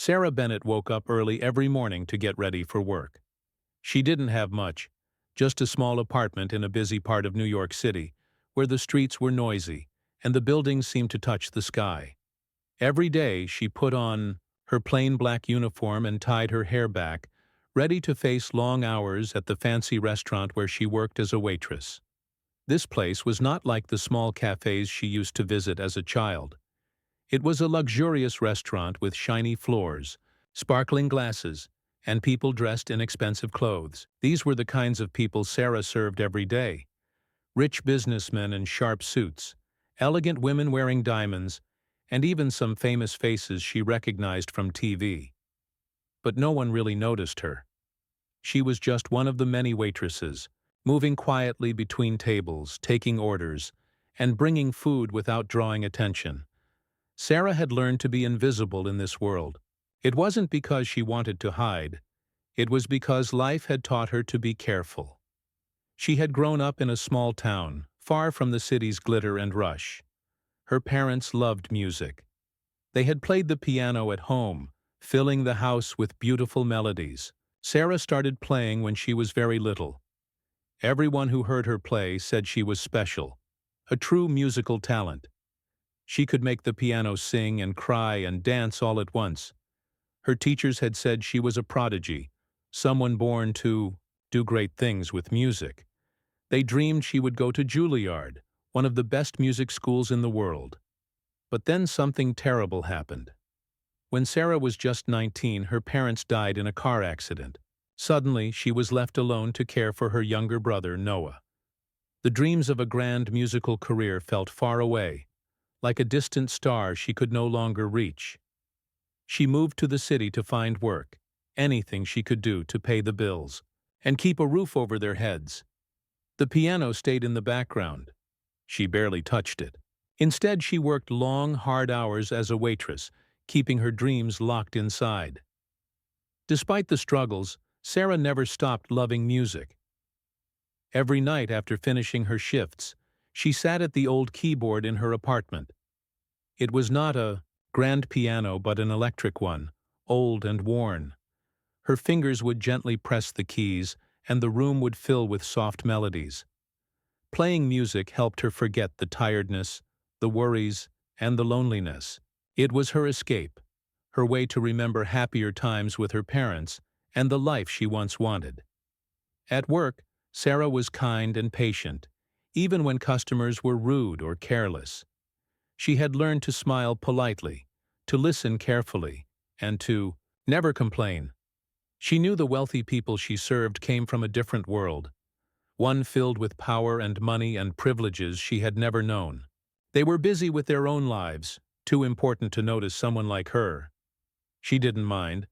Sarah Bennett woke up early every morning to get ready for work. She didn't have much, just a small apartment in a busy part of New York City, where the streets were noisy and the buildings seemed to touch the sky. Every day she put on her plain black uniform and tied her hair back, ready to face long hours at the fancy restaurant where she worked as a waitress. This place was not like the small cafes she used to visit as a child. It was a luxurious restaurant with shiny floors, sparkling glasses, and people dressed in expensive clothes. These were the kinds of people Sarah served every day. Rich businessmen in sharp suits, elegant women wearing diamonds, and even some famous faces she recognized from TV. But no one really noticed her. She was just one of the many waitresses, moving quietly between tables, taking orders, and bringing food without drawing attention. Sarah had learned to be invisible in this world. It wasn't because she wanted to hide. It was because life had taught her to be careful. She had grown up in a small town, far from the city's glitter and rush. Her parents loved music. They had played the piano at home, filling the house with beautiful melodies. Sarah started playing when she was very little. Everyone who heard her play said she was special, a true musical talent. She could make the piano sing and cry and dance all at once. Her teachers had said she was a prodigy, someone born to do great things with music. They dreamed she would go to Juilliard, one of the best music schools in the world. But then something terrible happened. When Sarah was just 19, her parents died in a car accident. Suddenly, she was left alone to care for her younger brother, Noah. The dreams of a grand musical career felt far away, like a distant star she could no longer reach. She moved to the city to find work, anything she could do to pay the bills, and keep a roof over their heads. The piano stayed in the background. She barely touched it. Instead, she worked long, hard hours as a waitress, keeping her dreams locked inside. Despite the struggles, Sarah never stopped loving music. Every night after finishing her shifts, she sat at the old keyboard in her apartment. It was not a grand piano but an electric one, old and worn. Her fingers would gently press the keys, and the room would fill with soft melodies. Playing music helped her forget the tiredness, the worries, and the loneliness. It was her escape, her way to remember happier times with her parents and the life she once wanted. At work, Sarah was kind and patient, even when customers were rude or careless. She had learned to smile politely, to listen carefully, and to never complain. She knew the wealthy people she served came from a different world, one filled with power and money and privileges she had never known. They were busy with their own lives, too important to notice someone like her. She didn't mind.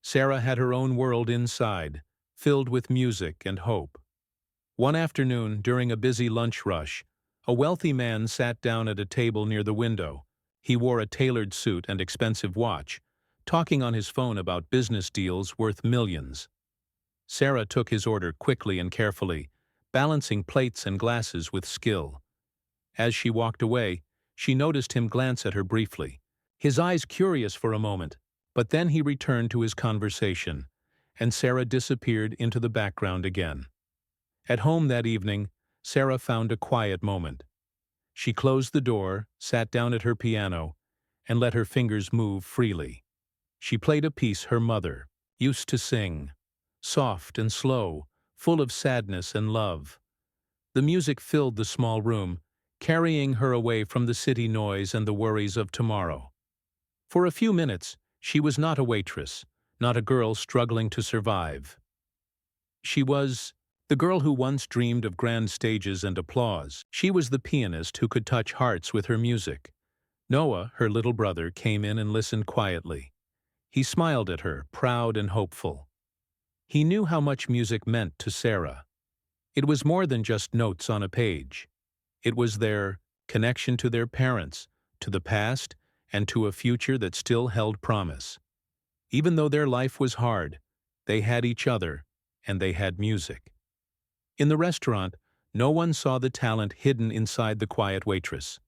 Sarah had her own world inside, filled with music and hope. One afternoon, during a busy lunch rush, a wealthy man sat down at a table near the window. He wore a tailored suit and expensive watch, talking on his phone about business deals worth millions. Sarah took his order quickly and carefully, balancing plates and glasses with skill. As she walked away, she noticed him glance at her briefly, his eyes curious for a moment, but then he returned to his conversation, and Sarah disappeared into the background again. At home that evening, Sarah found a quiet moment. She closed the door, sat down at her piano, and let her fingers move freely. She played a piece her mother used to sing, soft and slow, full of sadness and love. The music filled the small room, carrying her away from the city noise and the worries of tomorrow. For a few minutes, she was not a waitress, not a girl struggling to survive. She was the girl who once dreamed of grand stages and applause. She was the pianist who could touch hearts with her music. Noah, her little brother, came in and listened quietly. He smiled at her, proud and hopeful. He knew how much music meant to Sarah. It was more than just notes on a page. It was their connection to their parents, to the past, and to a future that still held promise. Even though their life was hard, they had each other, and they had music. In the restaurant, no one saw the talent hidden inside the quiet waitress.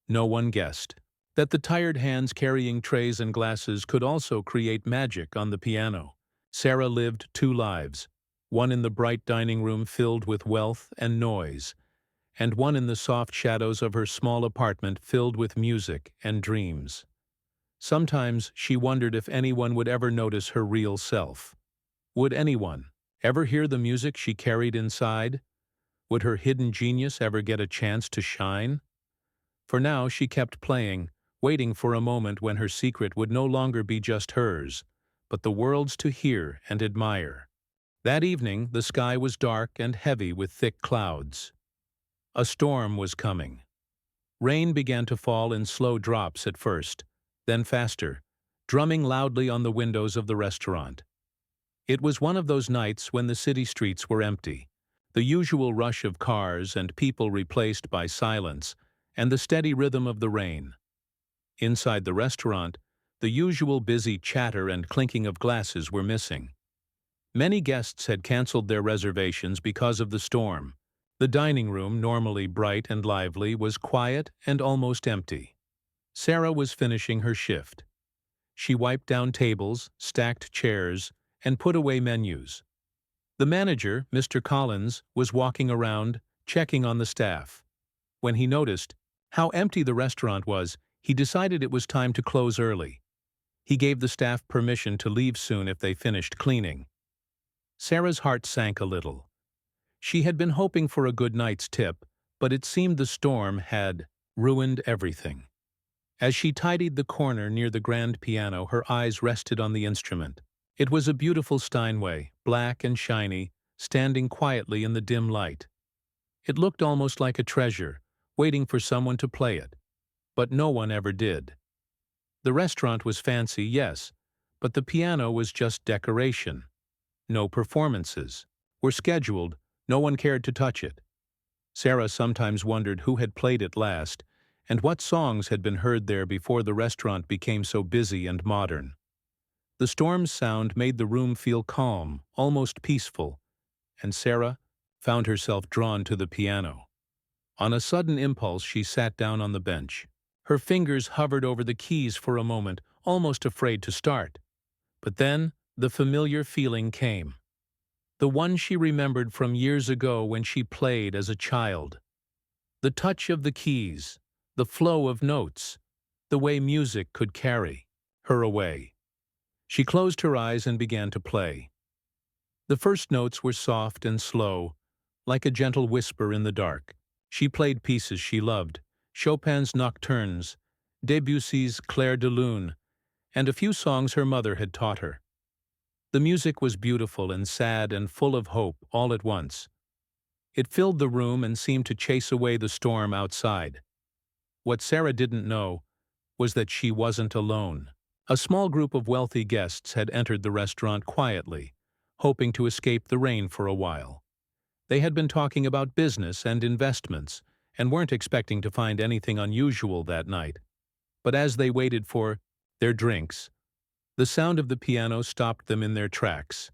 No one guessed. that the tired hands carrying trays and glasses could also create magic on the piano. Sarah lived two lives, one in the bright dining room filled with wealth and noise, and one in the soft shadows of her small apartment filled with music and dreams. Sometimes she wondered if anyone would ever notice her real self. Would anyone ever hear the music she carried inside? Would her hidden genius ever get a chance to shine? For now she kept playing, waiting for a moment when her secret would no longer be just hers, but the world's to hear and admire. That evening the sky was dark and heavy with thick clouds. A storm was coming. Rain began to fall in slow drops at first, then faster, drumming loudly on the windows of the restaurant. It was one of those nights when the city streets were empty, the usual rush of cars and people replaced by silence and the steady rhythm of the rain. Inside the restaurant, the usual busy chatter and clinking of glasses were missing. Many guests had canceled their reservations because of the storm. The dining room, normally bright and lively, was quiet and almost empty. Sarah was finishing her shift. She wiped down tables, stacked chairs, and put away menus. The manager, Mr. Collins, was walking around, checking on the staff. When he noticed how empty the restaurant was, he decided it was time to close early. He gave the staff permission to leave soon if they finished cleaning. Sarah's heart sank a little. She had been hoping for a good night's tip, but it seemed the storm had ruined everything. As she tidied the corner near the grand piano, her eyes rested on the instrument. It was a beautiful Steinway, black and shiny, standing quietly in the dim light. It looked almost like a treasure, waiting for someone to play it. But no one ever did. The restaurant was fancy, yes, but the piano was just decoration. No performances were scheduled, no one cared to touch it. Sarah sometimes wondered who had played it last, and what songs had been heard there before the restaurant became so busy and modern. The storm's sound made the room feel calm, almost peaceful, and Sarah found herself drawn to the piano. On a sudden impulse, she sat down on the bench. Her fingers hovered over the keys for a moment, almost afraid to start. But then the familiar feeling came. The one she remembered from years ago when she played as a child. The touch of the keys, the flow of notes, the way music could carry her away. She closed her eyes and began to play. The first notes were soft and slow, like a gentle whisper in the dark. She played pieces she loved, Chopin's Nocturnes, Debussy's Clair de Lune, and a few songs her mother had taught her. The music was beautiful and sad and full of hope all at once. It filled the room and seemed to chase away the storm outside. What Sarah didn't know was that she wasn't alone. A small group of wealthy guests had entered the restaurant quietly, hoping to escape the rain for a while. They had been talking about business and investments and weren't expecting to find anything unusual that night. But as they waited for their drinks, the sound of the piano stopped them in their tracks.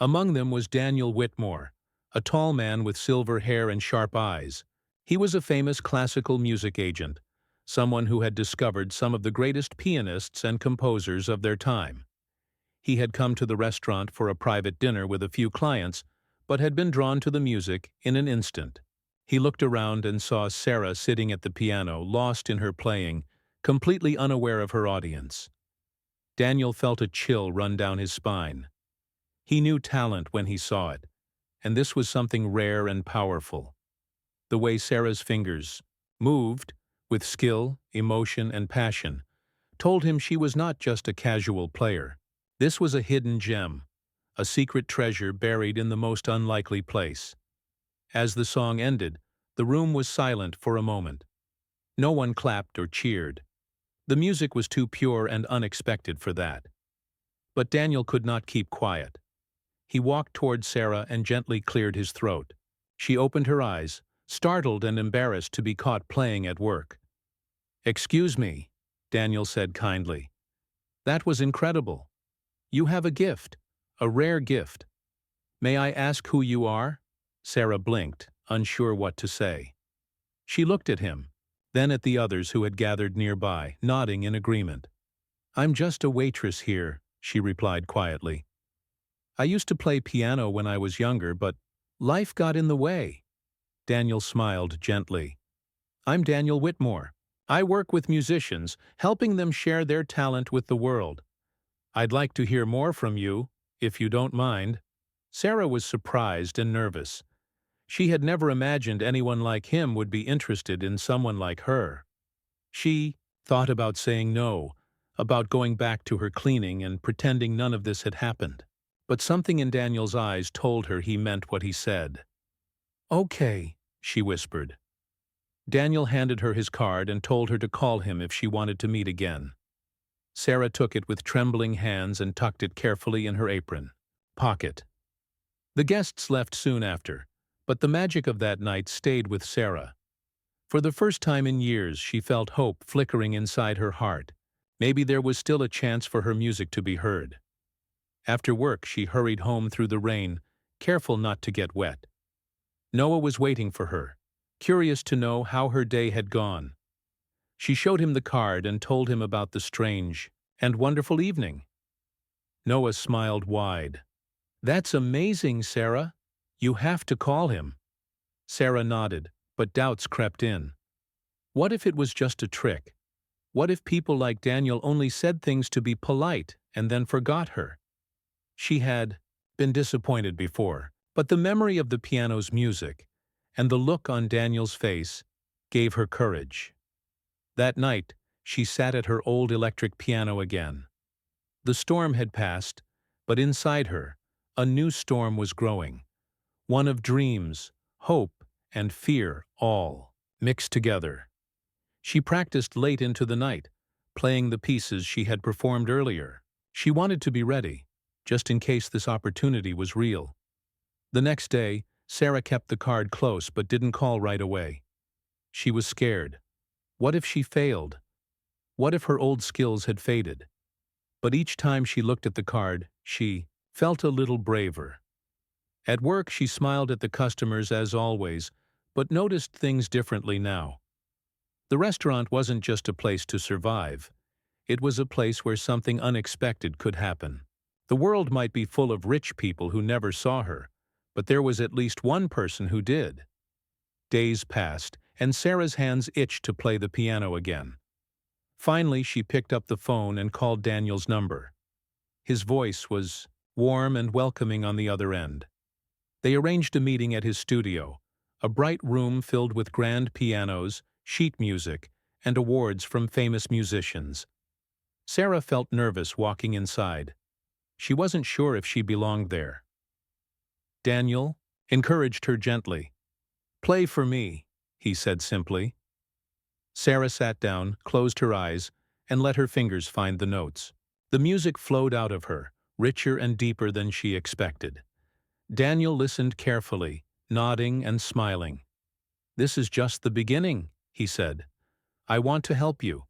Among them was Daniel Whitmore, a tall man with silver hair and sharp eyes. He was a famous classical music agent, someone who had discovered some of the greatest pianists and composers of their time. He had come to the restaurant for a private dinner with a few clients, but had been drawn to the music in an instant. He looked around and saw Sarah sitting at the piano, lost in her playing, completely unaware of her audience. Daniel felt a chill run down his spine. He knew talent when he saw it, and this was something rare and powerful. The way Sarah's fingers moved, with skill, emotion, and passion, told him she was not just a casual player. This was a hidden gem, a secret treasure buried in the most unlikely place. As the song ended, the room was silent for a moment. No one clapped or cheered. The music was too pure and unexpected for that. But Daniel could not keep quiet. He walked toward Sarah and gently cleared his throat. She opened her eyes, startled and embarrassed to be caught playing at work. "Excuse me," Daniel said kindly. "That was incredible. You have a gift, a rare gift. May I ask who you are?" Sarah blinked, unsure what to say. She looked at him, then at the others who had gathered nearby, nodding in agreement. "I'm just a waitress here," she replied quietly. "I used to play piano when I was younger, but life got in the way." Daniel smiled gently. "I'm Daniel Whitmore. I work with musicians, helping them share their talent with the world. I'd like to hear more from you, if you don't mind." Sarah was surprised and nervous. She had never imagined anyone like him would be interested in someone like her. She thought about saying no, about going back to her cleaning and pretending none of this had happened. But something in Daniel's eyes told her he meant what he said. "Okay," she whispered. Daniel handed her his card and told her to call him if she wanted to meet again. Sarah took it with trembling hands and tucked it carefully in her apron pocket. The guests left soon after, but the magic of that night stayed with Sarah. For the first time in years, she felt hope flickering inside her heart. Maybe there was still a chance for her music to be heard. After work, she hurried home through the rain, careful not to get wet. Noah was waiting for her, curious to know how her day had gone. She showed him the card and told him about the strange and wonderful evening. Noah smiled wide. "That's amazing, Sarah. You have to call him." Sarah nodded, but doubts crept in. What if it was just a trick? What if people like Daniel only said things to be polite and then forgot her? She had been disappointed before, but the memory of the piano's music and the look on Daniel's face gave her courage. That night, she sat at her old electric piano again. The storm had passed, but inside her, a new storm was growing. One of dreams, hope, and fear all mixed together. She practiced late into the night, playing the pieces she had performed earlier. She wanted to be ready, just in case this opportunity was real. The next day, Sarah kept the card close but didn't call right away. She was scared. What if she failed? What if her old skills had faded? But each time she looked at the card, she felt a little braver. At work, she smiled at the customers as always, but noticed things differently now. The restaurant wasn't just a place to survive. It was a place where something unexpected could happen. The world might be full of rich people who never saw her, but there was at least one person who did. Days passed, and Sarah's hands itched to play the piano again. Finally, she picked up the phone and called Daniel's number. His voice was warm and welcoming on the other end. They arranged a meeting at his studio, a bright room filled with grand pianos, sheet music, and awards from famous musicians. Sarah felt nervous walking inside. She wasn't sure if she belonged there. Daniel encouraged her gently. "Play for me," he said simply. Sarah sat down, closed her eyes, and let her fingers find the notes. The music flowed out of her, richer and deeper than she expected. Daniel listened carefully, nodding and smiling. "This is just the beginning," he said. "I want to help you.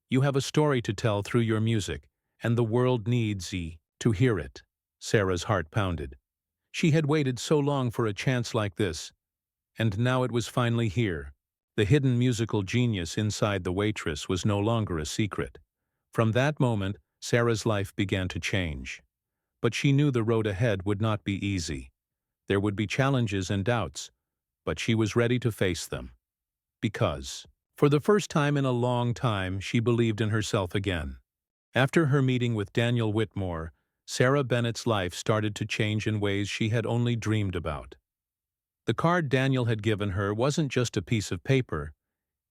You have a story to tell through your music, and the world needs to hear it." Sarah's heart pounded. She had waited so long for a chance like this, and now it was finally here. The hidden musical genius inside the Waitress was no longer a secret. From that moment, Sarah's life began to change. But she knew the road ahead would not be easy. There would be challenges and doubts, but she was ready to face them. Because, for the first time in a long time, she believed in herself again. After her meeting with Daniel Whitmore, Sarah Bennett's life started to change in ways she had only dreamed about. The card Daniel had given her wasn't just a piece of paper.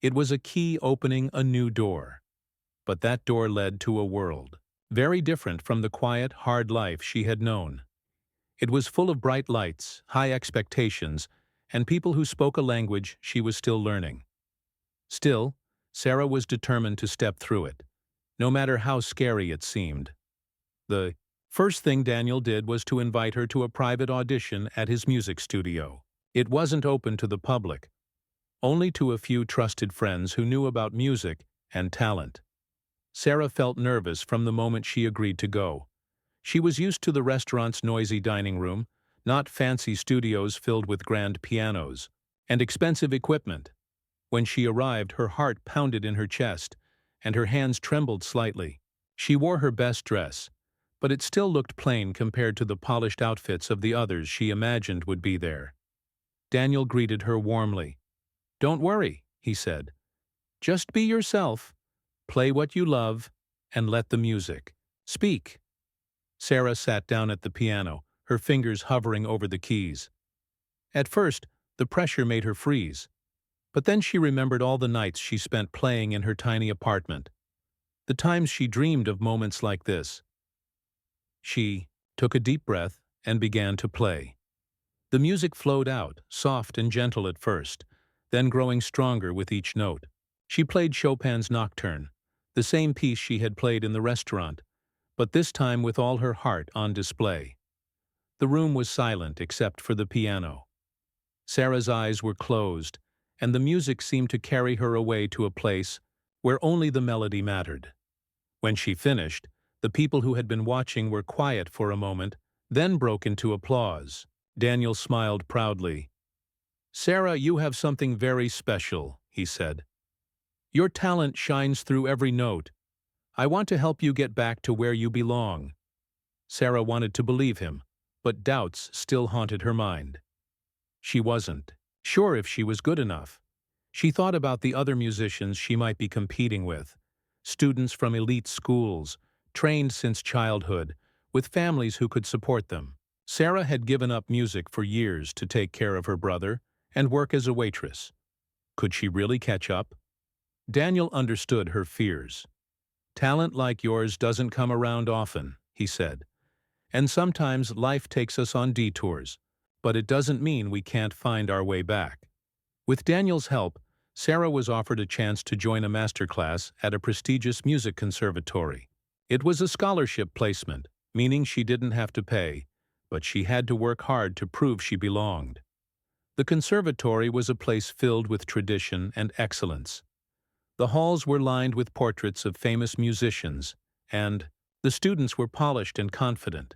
It was a key opening a new door. But that door led to a world very different from the quiet, hard life she had known. It was full of bright lights, high expectations, and people who spoke a language she was still learning. Still, Sarah was determined to step through it, no matter how scary it seemed. The first thing Daniel did was to invite her to a private audition at his music studio. It wasn't open to the public, only to a few trusted friends who knew about music and talent. Sarah felt nervous from the moment she agreed to go. She was used to the restaurant's noisy dining room, not fancy studios filled with grand pianos and expensive equipment. When she arrived, her heart pounded in her chest, and her hands trembled slightly. She wore her best dress, but it still looked plain compared to the polished outfits of the others she imagined would be there. Daniel greeted her warmly. "Don't worry," he said. "Just be yourself, play what you love, and let the music speak." Sarah sat down at the piano, her fingers hovering over the keys. At first, the pressure made her freeze, but then she remembered all the nights she spent playing in her tiny apartment, the times she dreamed of moments like this. She took a deep breath and began to play. The music flowed out, soft and gentle at first, then growing stronger with each note. She played Chopin's Nocturne, the same piece she had played in the restaurant, but this time with all her heart on display. The room was silent except for the piano. Sarah's eyes were closed, and the music seemed to carry her away to a place where only the melody mattered. When she finished, the people who had been watching were quiet for a moment, then broke into applause. Daniel smiled proudly. "Sarah, you have something very special," he said. "Your talent shines through every note. I want to help you get back to where you belong." Sarah wanted to believe him, but doubts still haunted her mind. She wasn't sure if she was good enough. She thought about the other musicians she might be competing with, students from elite schools, trained since childhood, with families who could support them. Sarah had given up music for years to take care of her brother and work as a waitress. Could she really catch up? Daniel understood her fears. "Talent like yours doesn't come around often," he said. "And sometimes life takes us on detours, but it doesn't mean we can't find our way back." With Daniel's help, Sarah was offered a chance to join a masterclass at a prestigious music conservatory. It was a scholarship placement, meaning she didn't have to pay, but she had to work hard to prove she belonged. The conservatory was a place filled with tradition and excellence. The halls were lined with portraits of famous musicians, and the students were polished and confident.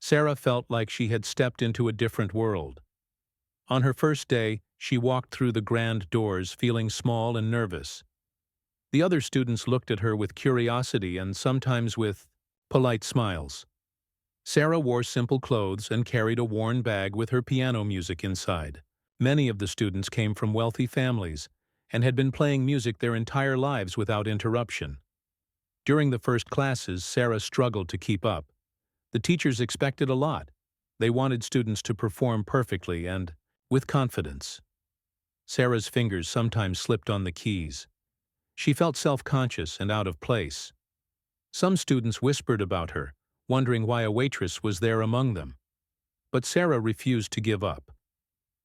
Sarah felt like she had stepped into a different world. On her first day, she walked through the grand doors feeling small and nervous. The other students looked at her with curiosity and sometimes with polite smiles. Sarah wore simple clothes and carried a worn bag with her piano music inside. Many of the students came from wealthy families and had been playing music their entire lives without interruption. During the first classes, Sarah struggled to keep up. The teachers expected a lot. They wanted students to perform perfectly and with confidence. Sarah's fingers sometimes slipped on the keys. She felt self-conscious and out of place. Some students whispered about her, wondering why a waitress was there among them. But Sarah refused to give up.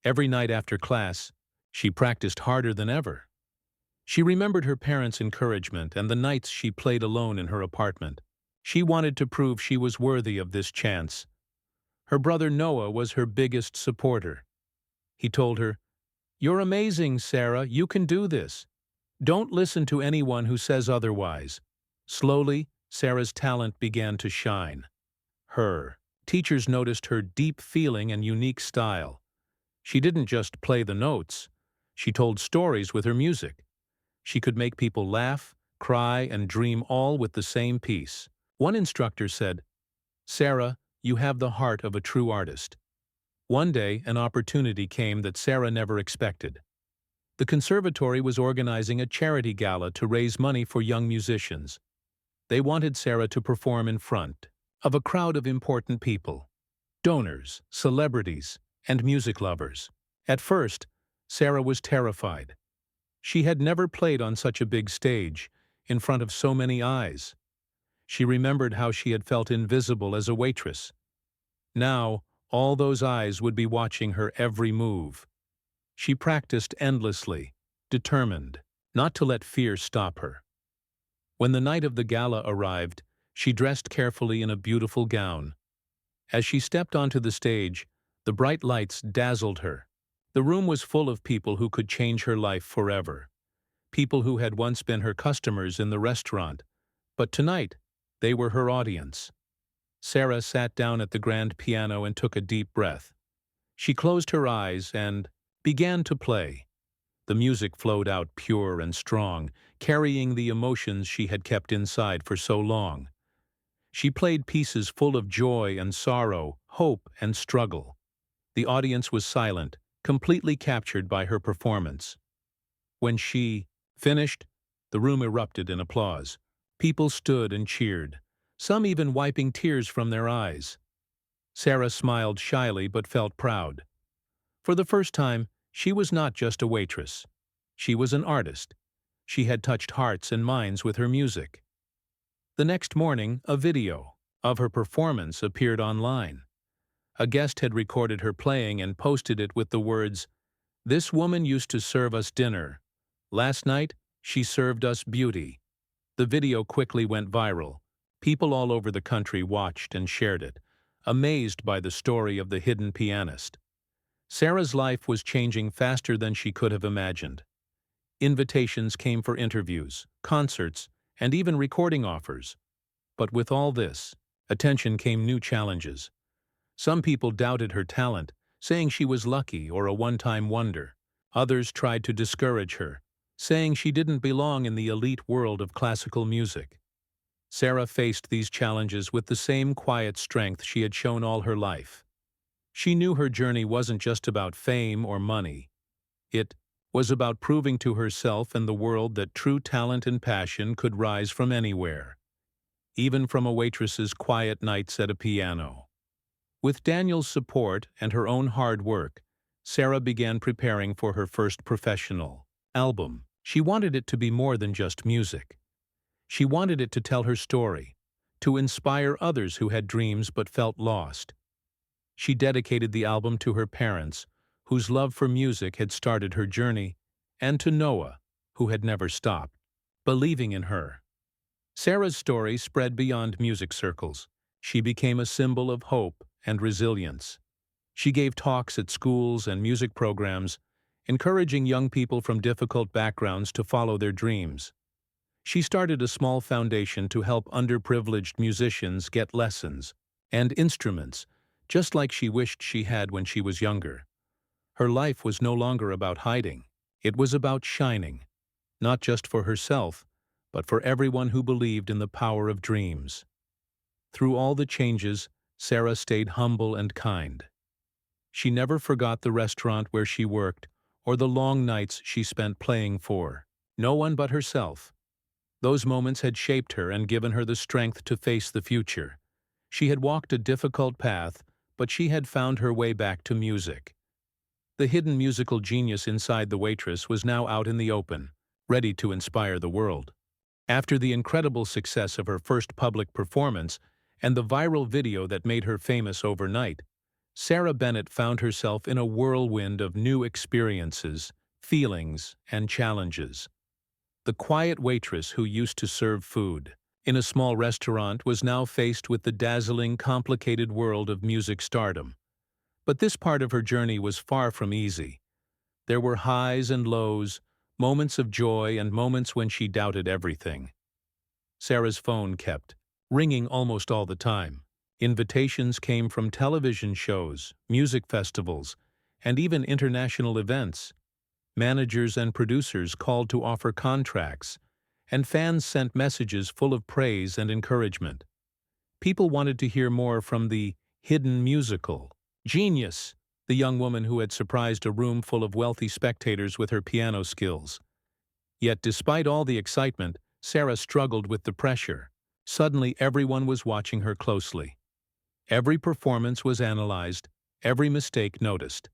Every night after class, she practiced harder than ever. She remembered her parents' encouragement and the nights she played alone in her apartment. She wanted to prove she was worthy of this chance. Her brother Noah was her biggest supporter. He told her, "You're amazing, Sarah. You can do this. Don't listen to anyone who says otherwise." Slowly, Sarah's talent began to shine. Her teachers noticed her deep feeling and unique style. She didn't just play the notes. She told stories with her music. She could make people laugh, cry, and dream all with the same piece. One instructor said, "Sarah, you have the heart of a true artist." One day, an opportunity came that Sarah never expected. The conservatory was organizing a charity gala to raise money for young musicians. They wanted Sarah to perform in front of a crowd of important people, donors, celebrities, and music lovers. At first, Sarah was terrified. She had never played on such a big stage, in front of so many eyes. She remembered how she had felt invisible as a waitress. Now, all those eyes would be watching her every move. She practiced endlessly, determined not to let fear stop her. When the night of the gala arrived, she dressed carefully in a beautiful gown. As she stepped onto the stage, the bright lights dazzled her. The room was full of people who could change her life forever. People who had once been her customers in the restaurant, but tonight, they were her audience. Sarah sat down at the grand piano and took a deep breath. She closed her eyes and began to play. The music flowed out pure and strong, carrying the emotions she had kept inside for so long. She played pieces full of joy and sorrow, hope and struggle. The audience was silent, completely captured by her performance. When she finished, the room erupted in applause. People stood and cheered, some even wiping tears from their eyes. Sarah smiled shyly but felt proud. For the first time, she was not just a waitress. She was an artist. She had touched hearts and minds with her music. The next morning, a video of her performance appeared online. A guest had recorded her playing and posted it with the words, "This woman used to serve us dinner. Last night, she served us beauty." The video quickly went viral. People all over the country watched and shared it, amazed by the story of the hidden pianist. Sarah's life was changing faster than she could have imagined. Invitations came for interviews, concerts, and even recording offers. But with all this attention came new challenges. Some people doubted her talent, saying she was lucky or a one-time wonder. Others tried to discourage her, saying she didn't belong in the elite world of classical music. Sarah faced these challenges with the same quiet strength she had shown all her life. She knew her journey wasn't just about fame or money. It was about proving to herself and the world that true talent and passion could rise from anywhere, even from a waitress's quiet nights at a piano. With Daniel's support and her own hard work, Sarah began preparing for her first professional album. She wanted it to be more than just music. She wanted it to tell her story, to inspire others who had dreams but felt lost. She dedicated the album to her parents, whose love for music had started her journey, and to Noah, who had never stopped believing in her. Sarah's story spread beyond music circles. She became a symbol of hope and resilience. She gave talks at schools and music programs, encouraging young people from difficult backgrounds to follow their dreams. She started a small foundation to help underprivileged musicians get lessons and instruments, just like she wished she had when she was younger. Her life was no longer about hiding. It was about shining, not just for herself, but for everyone who believed in the power of dreams. Through all the changes, Sarah stayed humble and kind. She never forgot the restaurant where she worked or the long nights she spent playing for no one but herself. Those moments had shaped her and given her the strength to face the future. She had walked a difficult path, but she had found her way back to music. The hidden musical genius inside the waitress was now out in the open, ready to inspire the world. After the incredible success of her first public performance and the viral video that made her famous overnight, Sarah Bennett found herself in a whirlwind of new experiences, feelings, and challenges. The quiet waitress who used to serve food in a small restaurant was now faced with the dazzling, complicated world of music stardom. But this part of her journey was far from easy. There were highs and lows, moments of joy and moments when she doubted everything. Sarah's phone kept ringing almost all the time. Invitations came from television shows, music festivals, and even international events. Managers and producers called to offer contracts, and fans sent messages full of praise and encouragement. People wanted to hear more from the hidden musical genius, the young woman who had surprised a room full of wealthy spectators with her piano skills. Yet despite all the excitement, Sarah struggled with the pressure. Suddenly everyone was watching her closely. Every performance was analyzed, every mistake noticed.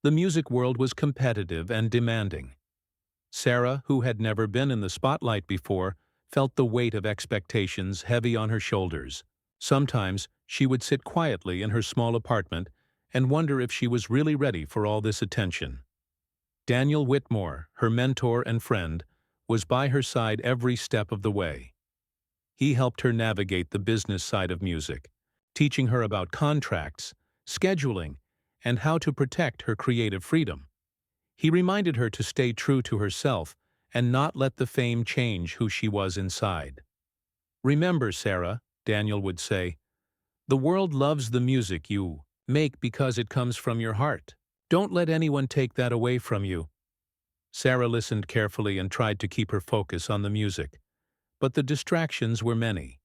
The music world was competitive and demanding. Sarah, who had never been in the spotlight before, felt the weight of expectations heavy on her shoulders. Sometimes she would sit quietly in her small apartment and wonder if she was really ready for all this attention. Daniel Whitmore, her mentor and friend, was by her side every step of the way. He helped her navigate the business side of music, teaching her about contracts, scheduling, and how to protect her creative freedom. He reminded her to stay true to herself and not let the fame change who she was inside. "Remember, Sarah," Daniel would say, "the world loves the music you make because it comes from your heart. Don't let anyone take that away from you." Sarah listened carefully and tried to keep her focus on the music, but the distractions were many.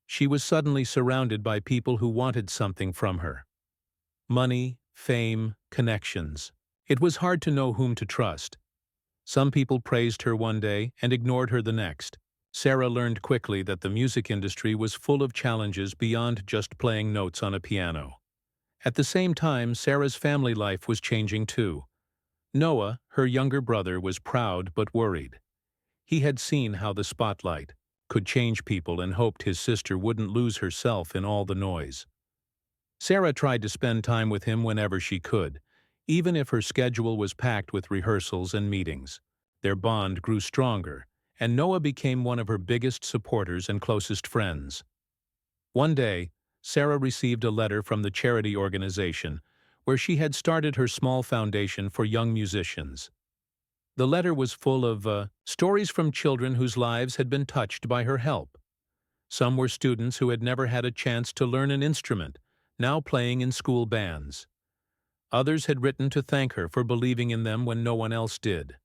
She was suddenly surrounded by people who wanted something from her. Money, fame, connections. It was hard to know whom to trust. Some people praised her one day and ignored her the next. Sarah learned quickly that the music industry was full of challenges beyond just playing notes on a piano. At the same time, Sarah's family life was changing too. Noah, her younger brother, was proud but worried. He had seen how the spotlight could change people and hoped his sister wouldn't lose herself in all the noise. Sarah tried to spend time with him whenever she could, even if her schedule was packed with rehearsals and meetings. Their bond grew stronger, and Noah became one of her biggest supporters and closest friends. One day, Sarah received a letter from the charity organization where she had started her small foundation for young musicians. The letter was full of stories from children whose lives had been touched by her help. Some were students who had never had a chance to learn an instrument, now playing in school bands. Others had written to thank her for believing in them when no one else did.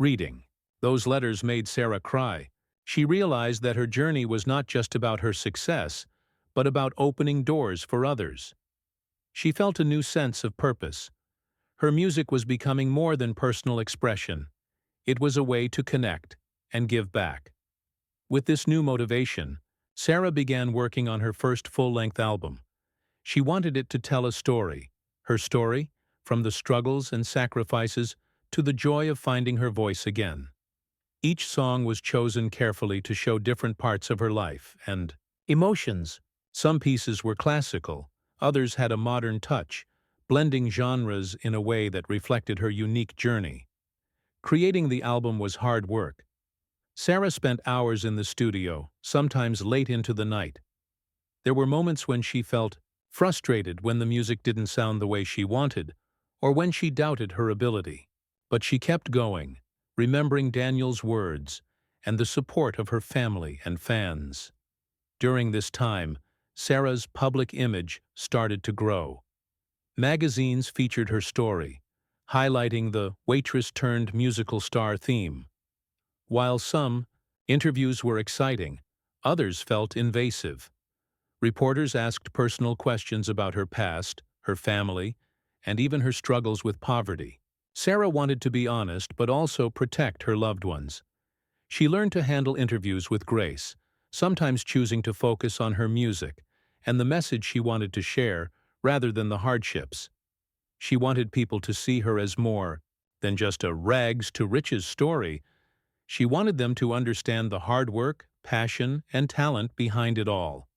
Reading those letters made Sarah cry. She realized that her journey was not just about her success, but about opening doors for others. She felt a new sense of purpose. Her music was becoming more than personal expression. It was a way to connect and give back. With this new motivation, Sarah began working on her first full-length album. She wanted it to tell a story, her story, from the struggles and sacrifices to the joy of finding her voice again. Each song was chosen carefully to show different parts of her life and emotions. Some pieces were classical, others had a modern touch, blending genres in a way that reflected her unique journey. Creating the album was hard work. Sarah spent hours in the studio, sometimes late into the night. There were moments when she felt frustrated when the music didn't sound the way she wanted, or when she doubted her ability. But she kept going, remembering Daniel's words and the support of her family and fans. During this time, Sarah's public image started to grow. Magazines featured her story, highlighting the waitress-turned-musical star theme. While some interviews were exciting, others felt invasive. Reporters asked personal questions about her past, her family, and even her struggles with poverty. Sarah wanted to be honest but also protect her loved ones. She learned to handle interviews with grace, sometimes choosing to focus on her music and the message she wanted to share rather than the hardships. She wanted people to see her as more than just a rags-to-riches story. She wanted them to understand the hard work, passion, and talent behind it all.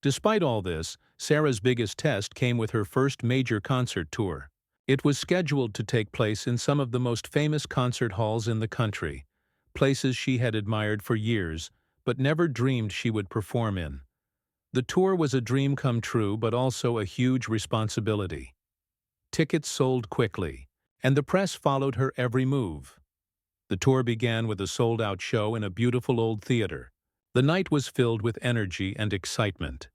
Despite all this, Sarah's biggest test came with her first major concert tour. It was scheduled to take place in some of the most famous concert halls in the country, places she had admired for years, but never dreamed she would perform in. The tour was a dream come true, but also a huge responsibility. Tickets sold quickly, and the press followed her every move. The tour began with a sold-out show in a beautiful old theater. The night was filled with energy and excitement.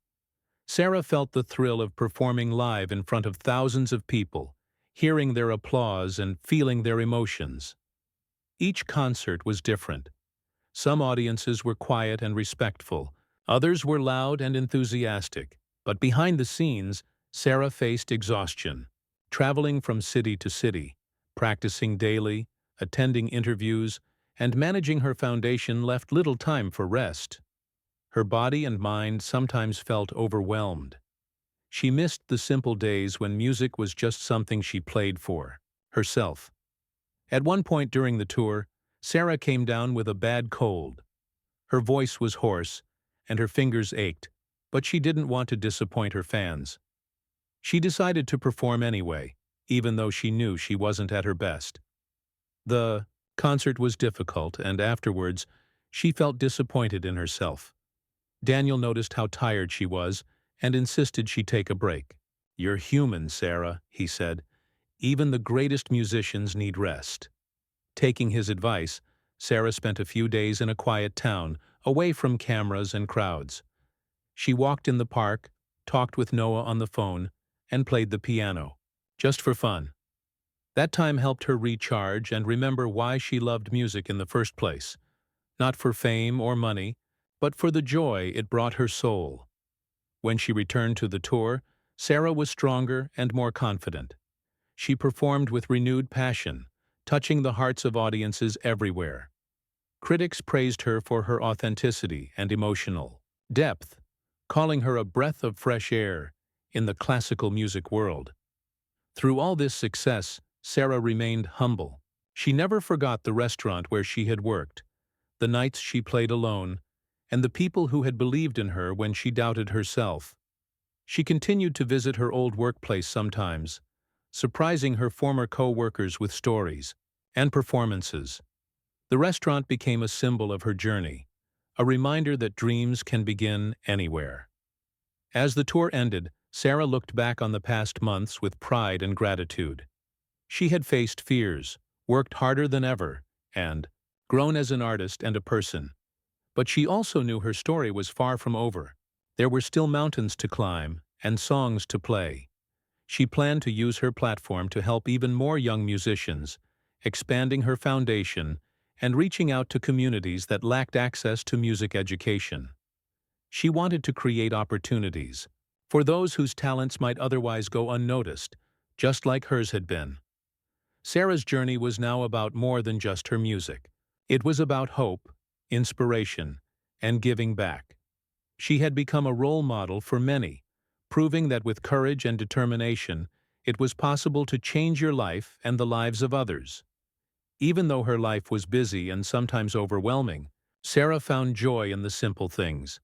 Sarah felt the thrill of performing live in front of thousands of people, hearing their applause and feeling their emotions. Each concert was different. Some audiences were quiet and respectful, others were loud and enthusiastic. But behind the scenes, Sarah faced exhaustion, traveling from city to city, practicing daily, attending interviews, and managing her foundation left little time for rest. Her body and mind sometimes felt overwhelmed. She missed the simple days when music was just something she played for herself. At one point during the tour, Sarah came down with a bad cold. Her voice was hoarse, and her fingers ached, but she didn't want to disappoint her fans. She decided to perform anyway, even though she knew she wasn't at her best. The concert was difficult, and afterwards, she felt disappointed in herself. Daniel noticed how tired she was and insisted she take a break. "You're human, Sarah," he said. "Even the greatest musicians need rest." Taking his advice, Sarah spent a few days in a quiet town, away from cameras and crowds. She walked in the park, talked with Noah on the phone, and played the piano, just for fun. That time helped her recharge and remember why she loved music in the first place, not for fame or money, but for the joy it brought her soul. When she returned to the tour, Sarah was stronger and more confident. She performed with renewed passion, touching the hearts of audiences everywhere. Critics praised her for her authenticity and emotional depth, calling her a breath of fresh air in the classical music world. Through all this success, Sarah remained humble. She never forgot the restaurant where she had worked, the nights she played alone, and the people who had believed in her when she doubted herself. She continued to visit her old workplace sometimes, surprising her former co-workers with stories and performances. The restaurant became a symbol of her journey, a reminder that dreams can begin anywhere. As the tour ended, Sarah looked back on the past months with pride and gratitude. She had faced fears, worked harder than ever, and grown as an artist and a person. But she also knew her story was far from over. There were still mountains to climb and songs to play. She planned to use her platform to help even more young musicians, expanding her foundation and reaching out to communities that lacked access to music education. She wanted to create opportunities for those whose talents might otherwise go unnoticed, just like hers had been. Sarah's journey was now about more than just her music. It was about hope, inspiration, and giving back. She had become a role model for many, proving that with courage and determination, it was possible to change your life and the lives of others. Even though her life was busy and sometimes overwhelming, Sarah found joy in the simple things.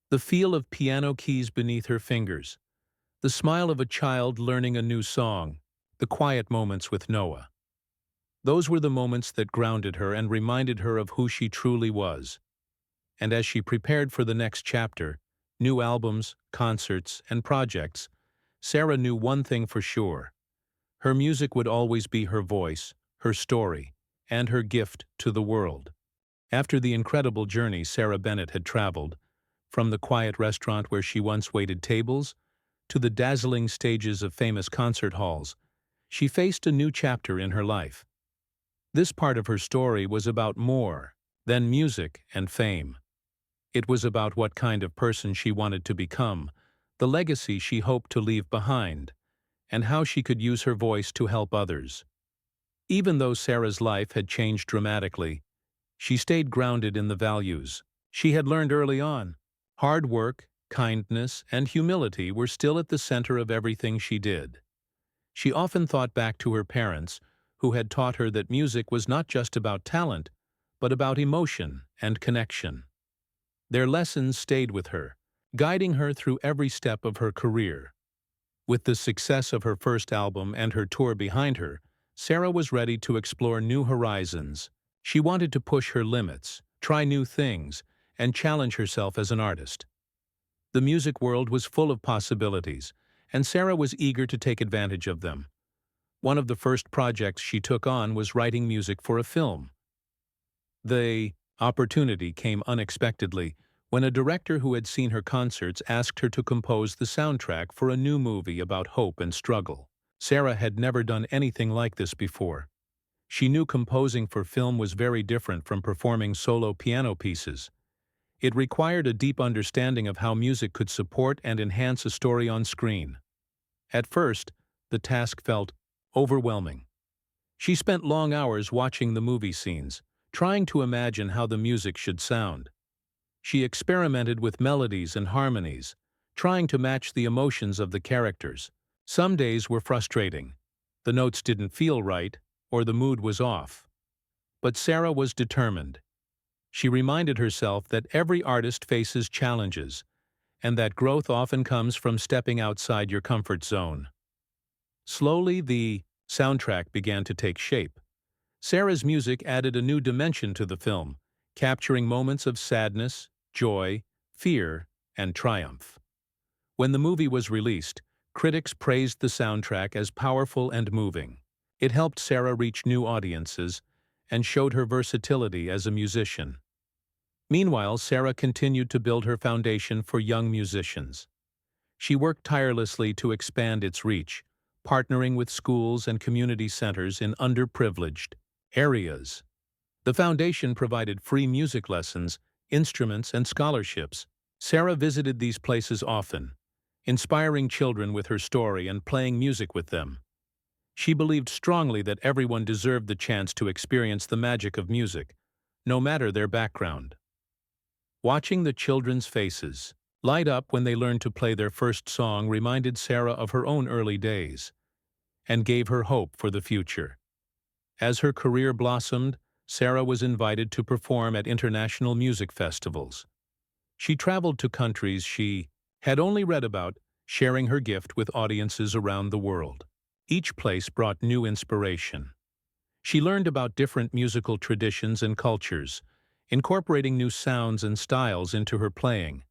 The feel of piano keys beneath her fingers, the smile of a child learning a new song, the quiet moments with Noah. Those were the moments that grounded her and reminded her of who she truly was. And as she prepared for the next chapter, new albums, concerts, and projects, Sarah knew one thing for sure. Her music would always be her voice, her story, and her gift to the world. After the incredible journey Sarah Bennett had traveled, from the quiet restaurant where she once waited tables to the dazzling stages of famous concert halls, she faced a new chapter in her life. This part of her story was about more than music and fame. It was about what kind of person she wanted to become, the legacy she hoped to leave behind, and how she could use her voice to help others. Even though Sarah's life had changed dramatically, she stayed grounded in the values she had learned early on. Hard work, kindness, and humility were still at the center of everything she did. She often thought back to her parents, who had taught her that music was not just about talent, but about emotion and connection. Their lessons stayed with her, guiding her through every step of her career. With the success of her first album and her tour behind her, Sarah was ready to explore new horizons. She wanted to push her limits, try new things, and challenge herself as an artist. The music world was full of possibilities, and Sarah was eager to take advantage of them. One of the first projects she took on was writing music for a film. The opportunity came unexpectedly when a director who had seen her concerts asked her to compose the soundtrack for a new movie about hope and struggle. Sarah had never done anything like this before. She knew composing for film was very different from performing solo piano pieces. It required a deep understanding of how music could support and enhance a story on screen. At first, the task felt overwhelming. She spent long hours watching the movie scenes, trying to imagine how the music should sound. She experimented with melodies and harmonies, trying to match the emotions of the characters. Some days were frustrating. The notes didn't feel right, or the mood was off. But Sarah was determined. She reminded herself that every artist faces challenges, and that growth often comes from stepping outside your comfort zone. Slowly, the soundtrack began to take shape. Sarah's music added a new dimension to the film, capturing moments of sadness, joy, fear, and triumph. When the movie was released, critics praised the soundtrack as powerful and moving. It helped Sarah reach new audiences and showed her versatility as a musician. Meanwhile, Sarah continued to build her foundation for young musicians. She worked tirelessly to expand its reach, partnering with schools and community centers in underprivileged areas. The foundation provided free music lessons, instruments, and scholarships. Sarah visited these places often, inspiring children with her story and playing music with them. She believed strongly that everyone deserved the chance to experience the magic of music, no matter their background. Watching the children's faces light up when they learned to play their first song reminded Sarah of her own early days and gave her hope for the future. As her career blossomed, Sarah was invited to perform at international music festivals. She traveled to countries she had only read about, sharing her gift with audiences around the world. Each place brought new inspiration. She learned about different musical traditions and cultures, incorporating new sounds and styles into her playing.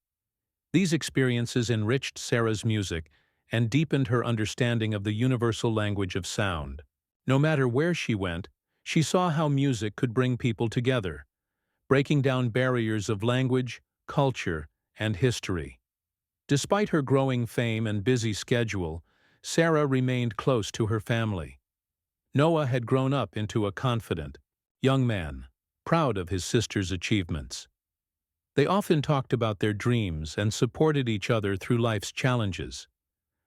These experiences enriched Sarah's music and deepened her understanding of the universal language of sound. No matter where she went, she saw how music could bring people together, breaking down barriers of language, culture, and history. Despite her growing fame and busy schedule, Sarah remained close to her family. Noah had grown up into a confident, young man, proud of his sister's achievements. They often talked about their dreams and supported each other through life's challenges.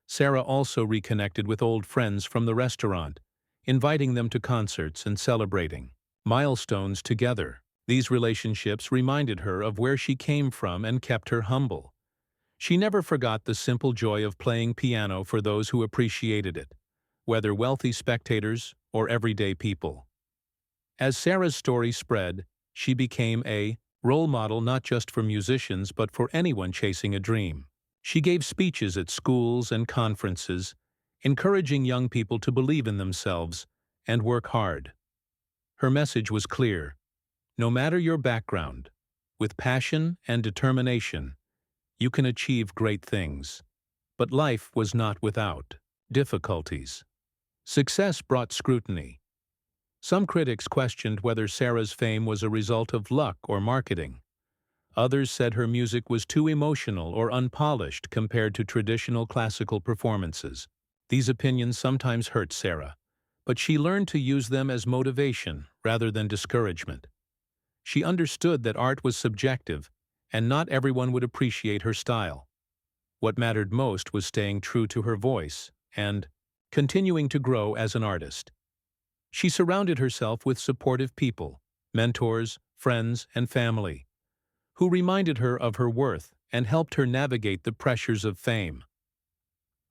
Sarah also reconnected with old friends from the restaurant, inviting them to concerts and celebrating milestones together. These relationships reminded her of where she came from and kept her humble. She never forgot the simple joy of playing piano for those who appreciated it, whether wealthy spectators or everyday people. As Sarah's story spread, she became a role model not just for musicians but for anyone chasing a dream. She gave speeches at schools and conferences, encouraging young people to believe in themselves and work hard. Her message was clear: no matter your background, with passion and determination, you can achieve great things. But life was not without difficulties. Success brought scrutiny. Some critics questioned whether Sarah's fame was a result of luck or marketing. Others said her music was too emotional or unpolished compared to traditional classical performances. These opinions sometimes hurt Sarah, but she learned to use them as motivation rather than discouragement. She understood that art was subjective, and not everyone would appreciate her style. What mattered most was staying true to her voice and continuing to grow as an artist. She surrounded herself with supportive people, mentors, friends, and family, who reminded her of her worth and helped her navigate the pressures of fame.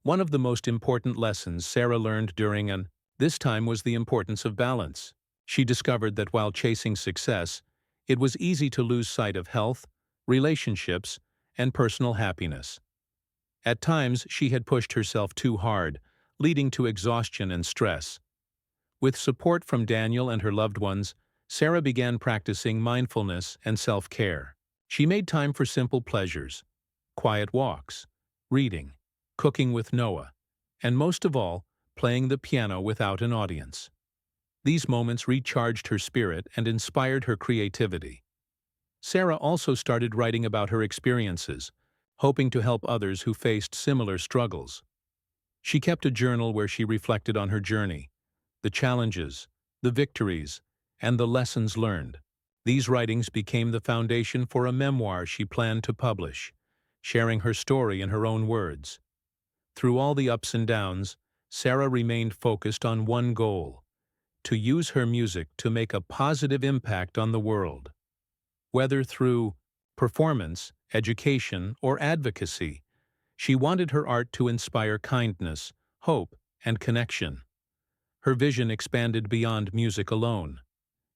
One of the most important lessons Sarah learned during this time was the importance of balance. She discovered that while chasing success, it was easy to lose sight of health, relationships, and personal happiness. At times, she had pushed herself too hard, leading to exhaustion and stress. With support from Daniel and her loved ones, Sarah began practicing mindfulness and self-care. She made time for simple pleasures, quiet walks, reading, cooking with Noah, and most of all, playing the piano without an audience. These moments recharged her spirit and inspired her creativity. Sarah also started writing about her experiences, hoping to help others who faced similar struggles. She kept a journal where she reflected on her journey, the challenges, the victories, and the lessons learned. These writings became the foundation for a memoir she planned to publish, sharing her story in her own words. Through all the ups and downs, Sarah remained focused on one goal: to use her music to make a positive impact on the world. Whether through performance, education, or advocacy, she wanted her art to inspire kindness, hope, and connection. Her vision expanded beyond music alone.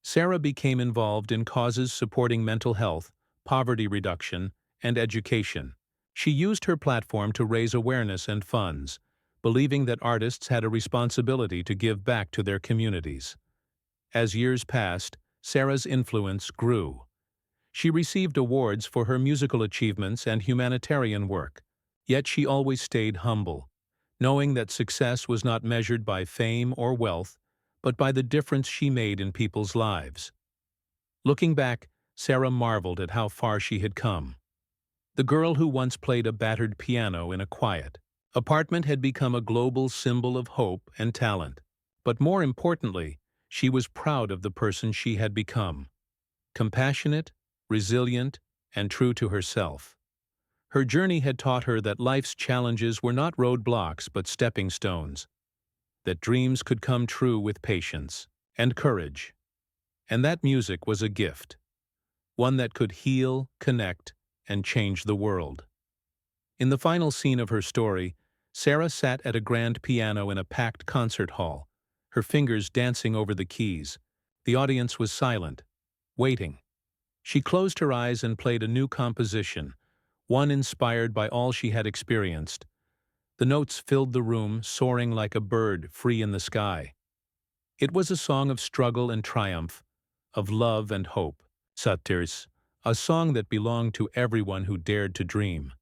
Sarah became involved in causes supporting mental health, poverty reduction, and education. She used her platform to raise awareness and funds, believing that artists had a responsibility to give back to their communities. As years passed, Sarah's influence grew. She received awards for her musical achievements and humanitarian work, yet she always stayed humble, knowing that success was not measured by fame or wealth, but by the difference she made in people's lives. Looking back, Sarah marveled at how far she had come. The girl who once played a battered piano in a quiet, Apartment had become a global symbol of hope and talent. But more importantly, she was proud of the person she had become. Compassionate, resilient, and true to herself. Her journey had taught her that life's challenges were not roadblocks but stepping stones, that dreams could come true with patience and courage, and that music was a gift, one that could heal, connect, and change the world. In the final scene of her story, Sarah sat at a grand piano in a packed concert hall, her fingers dancing over the keys. The audience was silent, waiting. She closed her eyes and played a new composition, one inspired by all she had experienced. The notes filled the room, soaring like a bird free in the sky. It was a song of struggle and triumph, of love and hope. Spectators, a song that belonged to everyone who dared to dream.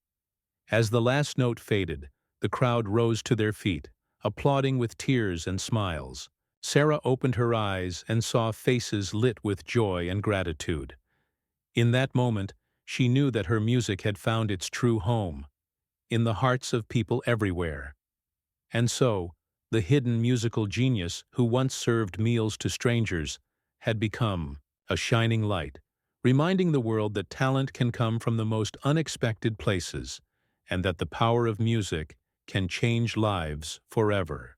As the last note faded, the crowd rose to their feet, applauding with tears and smiles. Sarah opened her eyes and saw faces lit with joy and gratitude. In that moment, she knew that her music had found its true home, in the hearts of people everywhere. And so, the hidden musical genius who once served meals to strangers had become a shining light, reminding the world that talent can come from the most unexpected places, and that the power of music can change lives forever.